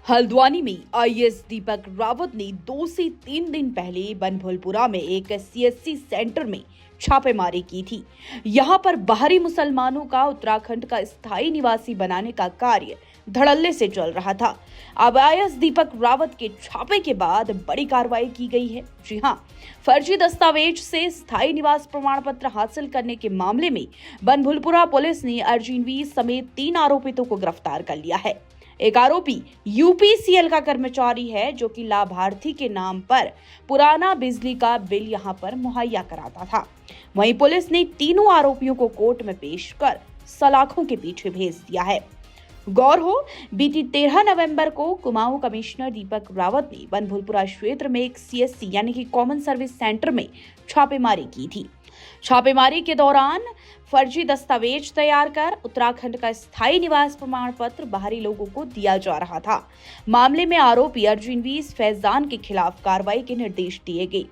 हल्द्वानी में आईएएस दीपक रावत ने 2 से 3 दिन पहले बनभुलपुरा में एक सीएससी सेंटर में छापेमारी की थी। यहां पर बाहरी मुसलमानों का उत्तराखंड का स्थायी निवासी बनाने का कार्य धड़ल्ले से चल रहा था। अब आईएएस दीपक रावत के छापे के बाद बड़ी कार्रवाई की गई है। जी हां, फर्जी दस्तावेज से स्थायी निवास प्रमाण पत्र हासिल करने के मामले में बनभुलपुरा पुलिस ने अर्जुनवीर समेत 3 आरोपितों को गिरफ्तार कर लिया है। एक आरोपी यूपीसीएल का कर्मचारी है, जो कि लाभार्थी के नाम पर पुराना बिजली का बिल यहां पर मुहैया कराता था। वहीं पुलिस ने तीनों आरोपियों को कोर्ट में पेश कर सलाखों के पीछे भेज दिया है। गौर हो, बीती 13 नवंबर को कुमाऊं कमिश्नर दीपक रावत ने बनभुलपुरा क्षेत्र में एक सीएससी यानी कि कॉमन सर्विस सेंटर में छापेमारी की थी। छापेमारी के दौरान फर्जी दस्तावेज तैयार कर उत्तराखंड का स्थायी निवास प्रमाण पत्र बाहरी लोगों को दिया जा रहा था। मामले में आरोपी अर्जुनवीर फैजान के खिलाफ कार्रवाई के निर्देश दिए गए।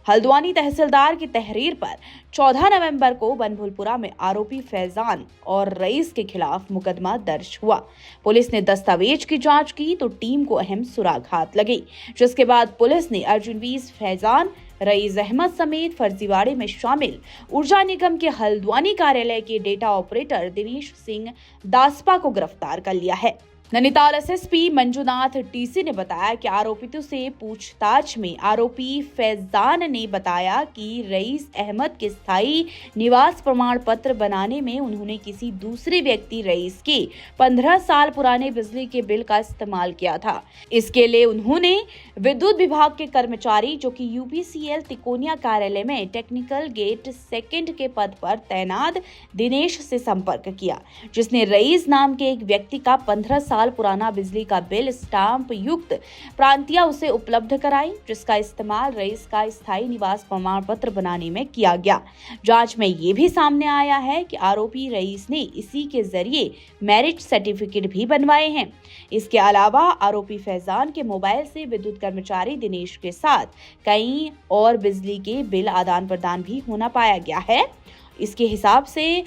हल्द्वानी तहसीलदार की तहरीर पर 14 नवंबर को बनभुलपुरा में आरोपी फैजान और रईस के खिलाफ मुकदमा दर्ज हुआ। पुलिस ने दस्तावेज की जांच की तो टीम को अहम सुराग हाथ लगे, जिसके बाद पुलिस ने अर्जुनवीर फैजान, रईस अहमद समेत फर्जीवाड़े में शामिल ऊर्जा निगम के हल्द्वानी कार्यालय के डेटा ऑपरेटर दिनेश सिंह दासपा को गिरफ्तार कर लिया है। नैनीताल एसएसपी मंजुनाथ टीसी ने बताया कि आरोपितों से पूछताछ में आरोपी फैजान ने बताया कि रईस अहमद के स्थायी निवास प्रमाण पत्र बनाने में उन्होंने किसी दूसरे व्यक्ति रईस के 15 साल पुराने बिजली के बिल का इस्तेमाल किया था। इसके लिए उन्होंने विद्युत विभाग के कर्मचारी, जो कि यूपीसीएल तिकोनिया कार्यालय में टेक्निकल गेट सेकंड के पद पर तैनात दिनेश से संपर्क किया, जिसने रईस नाम के एक व्यक्ति का 15 साल पुराना बिजली का बिल स्टाम्प युक्त प्रांतिया उसे उपलब्ध कराई, जिसका इस्तेमाल रईस का स्थायी निवास प्रमाण पत्र बनाने में किया गया। जांच में ये भी सामने आया है कि आरोपी रईस ने इसी के जरिए मैरिज सर्टिफिकेट भी बनवाए हैं। इसके अलावा आरोपी फैजान के मोबाइल से विद्युत कर्मचारी दिनेश के साथ कई और बिजली के बिल आदान प्रदान भी होना पाया गया है। इसके हिसाब से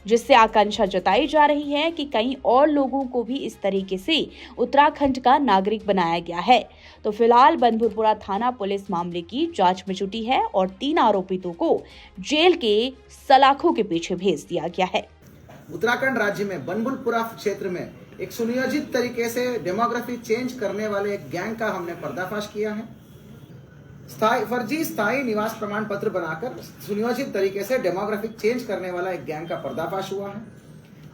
जिससे आकांक्षा जताई जा रही है कि कई और लोगों को भी इस तरीके से उत्तराखंड का नागरिक बनाया गया है। तो फिलहाल बनभुलपुरा थाना पुलिस मामले की जांच में जुटी है और 3 आरोपितों को जेल के सलाखों के पीछे भेज दिया गया है। उत्तराखंड राज्य में बनभुलपुरा क्षेत्र में एक सुनियोजित तरीके से डेमोग्राफी चेंज करने वाले एक गैंग का हमने पर्दाफाश किया है। फर्जी स्थायी निवास प्रमाण पत्र बनाकर सुनियोजित तरीके से डेमोग्राफिक चेंज करने वाला एक गैंग का पर्दाफाश हुआ है।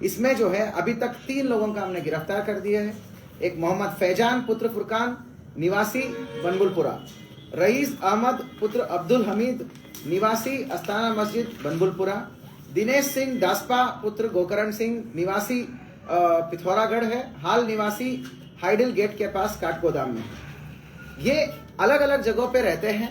इसमें जो है अभी तक 3 लोगों का हमने गिरफ्तार कर दिया है। एक मोहम्मद फैजान पुत्र फुरकान निवासी बनभुलपुरा, रईस अहमद पुत्र अब्दुल हमीद निवासी अस्ताना मस्जिद बनभुलपुरा, दिनेश सिंह दासपा पुत्र गोकरण सिंह निवासी पिथौरागढ़ है, हाल निवासी हाइडल गेट के पास काठगोदाम में। ये अलग अलग जगहों पे रहते हैं,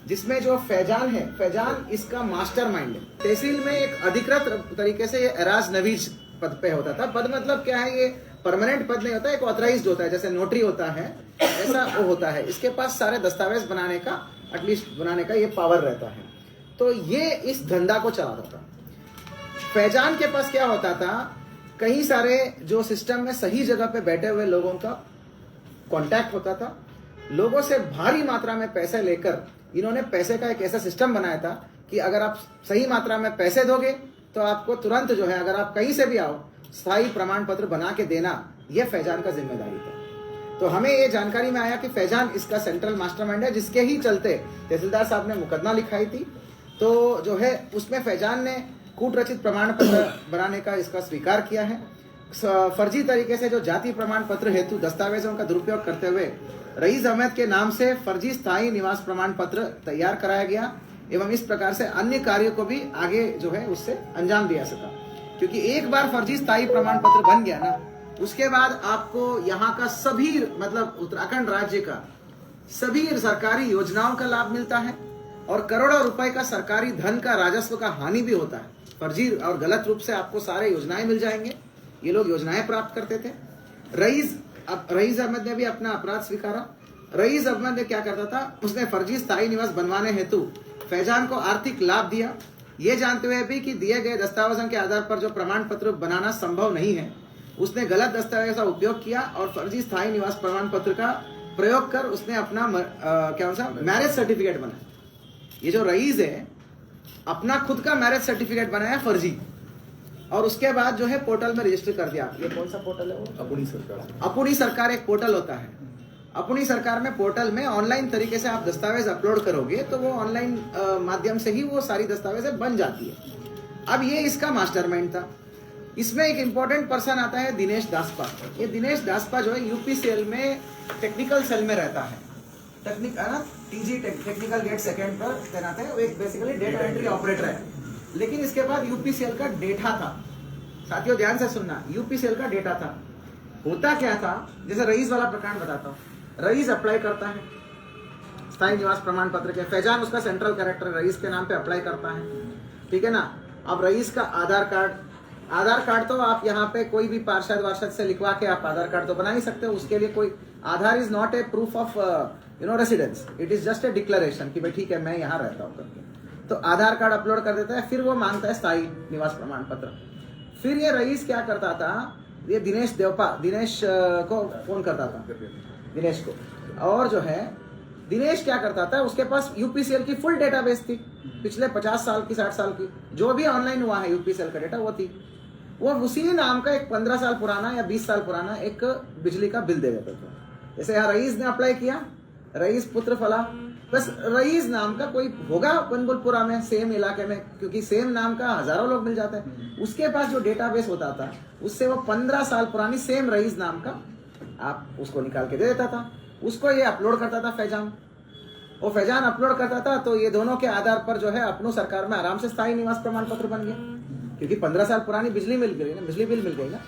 जिसमें जो फैजान है, फैजान इसका मास्टरमाइंड है। तहसील में एक अधिकृत तरीके से ये एराज नवीज पद पे होता था। पद मतलब क्या है, ये परमानेंट पद नहीं होता, एक ऑथराइज्ड होता है, जैसे नोटरी होता है ऐसा वो होता है। इसके पास सारे दस्तावेज बनाने का, एटलीस्ट बनाने का ये पावर रहता है। तो ये इस धंधा को चलाता था। फैजान के पास क्या होता था, कई सारे जो सिस्टम में सही जगह पे बैठे हुए लोगों का कांटेक्ट होता था। लोगों से भारी मात्रा में पैसे लेकर इन्होंने पैसे का एक ऐसा सिस्टम बनाया था कि अगर आप सही मात्रा में पैसे दोगे तो आपको तुरंत जो है, अगर आप कहीं से भी आओ, स्थायी प्रमाण पत्र बना के देना, यह फैजान का जिम्मेदारी था। तो हमें ये जानकारी में आया कि फैजान इसका सेंट्रल मास्टरमाइंड है, जिसके ही चलते तहसीलदार साहब ने मुकदमा लिखाई थी। तो जो है उसमें फैजान ने कूट रचित प्रमाण पत्र बनाने का इसका स्वीकार किया है। फर्जी तरीके से जो जाति प्रमाण पत्र हेतु दस्तावेजों का दुरुपयोग करते हुए रईस अहमद के नाम से फर्जी स्थायी निवास प्रमाण पत्र तैयार कराया गया एवं इस प्रकार से अन्य कार्यों को भी आगे जो है उससे अंजाम दिया सका। क्योंकि एक बार फर्जी स्थायी प्रमाण पत्र बन गया ना, उसके बाद आपको यहाँ का सभी, मतलब उत्तराखंड राज्य का सभी सरकारी योजनाओं का लाभ मिलता है और करोड़ों रुपए का सरकारी धन का, राजस्व का हानि भी होता है। फर्जी और गलत रूप से आपको सारे योजनाएं मिल जाएंगे। ये लोग योजनाएं प्राप्त करते थे। रईस अहमद ने भी अपना अपराध स्वीकारा। रईस अहमद ने क्या करता था, उसने फर्जी स्थायी निवास बनवाने हेतु फैजान को आर्थिक लाभ दिया, ये जानते हुए भी कि दिए गए दस्तावेजों के आधार पर जो प्रमाण पत्र बनाना संभव नहीं है, उसने गलत दस्तावेज का उपयोग किया और फर्जी स्थायी निवास प्रमाण पत्र का प्रयोग कर उसने अपना मैरिज सर्टिफिकेट बनाया। ये जो रईस है अपना खुद का मैरिज सर्टिफिकेट बनाया फर्जी, और उसके बाद जो है पोर्टल में रजिस्टर कर दिया। ये कौन सा पोर्टल है वो? अपनी सरकार एक पोर्टल होता है। अपनी सरकार में पोर्टल में ऑनलाइन तरीके से आप दस्तावेज अपलोड करोगे तो वो ऑनलाइन माध्यम से ही वो सारी दस्तावेजें बन जाती है। अब ये इसका मास्टरमाइंड था। इसमें एक इंपॉर्टेंट पर्सन आता है दिनेश दासपा। ये दिनेश दासपा जो है यूपीसीएल में टेक्निकल सेल में रहता है, टेक्निकल गेट सेकंड पर तैनात है। वो एक बेसिकली डेटा एंट्री ऑपरेटर है, लेकिन इसके बाद यूपीसीएल का डेटा था। साथियों ध्यान से सुनना, यूपीसीएल का डेटा था। होता क्या था, जैसे रईस वाला प्रकरण बताता हूँ। रईस अप्लाई करता है स्थायी निवास प्रमाण पत्र के, फैजान उसका सेंट्रल कैरेक्टर रईस के नाम पे अप्लाई करता है, ठीक है ना। अब रईस का आधार कार्ड तो आप यहाँ पे कोई भी पार्षद वार्षद से लिखवा के आप आधार कार्ड तो बना ही सकते हो। उसके लिए कोई Aadhaar is not a proof of residence, it is just a declaration कि भाई ठीक है मैं यहाँ रहता हूँ करके। तो आधार कार्ड अपलोड कर देता है, फिर वो मांगता है स्थायी निवास प्रमाण पत्र। फिर ये रईस क्या करता था, ये दिनेश को फोन करता था, दिनेश को, और जो है दिनेश क्या करता था, उसके पास यूपीसीएल की फुल डेटाबेस थी, पिछले 50 साल की 60 साल की जो भी ऑनलाइन हुआ है यूपीसीएल का डेटा वो थी। वो उसी नाम का एक 15 साल पुराना या 20 साल पुराना एक बिजली का बिल दे देते थे। जैसे यहाँ रईस ने अप्लाई किया, रईस पुत्र फला, बस रईस नाम का कोई होगा बनबुलपुरा में सेम इलाके में, क्योंकि सेम नाम का हजारों लोग मिल जाते हैं। उसके पास जो डेटाबेस होता था उससे वो 15 साल पुरानी सेम रईस नाम का आप उसको निकाल के दे देता था। उसको ये अपलोड करता था फैजान, वो फैजान अपलोड करता था, तो ये दोनों के आधार पर जो है अपनों सरकार में आराम से स्थायी निवास प्रमाण पत्र बन गया, क्योंकि 15 साल पुरानी बिजली मिल गई ना, बिजली बिल मिल गई ना।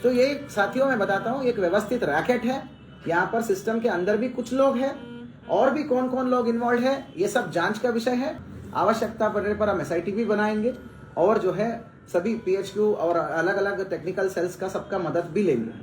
तो ये साथियों मैं बताता हूँ एक व्यवस्थित रैकेट है। यहाँ पर सिस्टम के अंदर भी कुछ लोग हैं, और भी कौन कौन लोग इन्वॉल्व है ये सब जांच का विषय है। आवश्यकता पड़ने पर हम एसआईटी भी बनाएंगे, और जो है सभी पीएचक्यू और अलग अलग टेक्निकल सेल्स का सबका मदद भी लेंगे।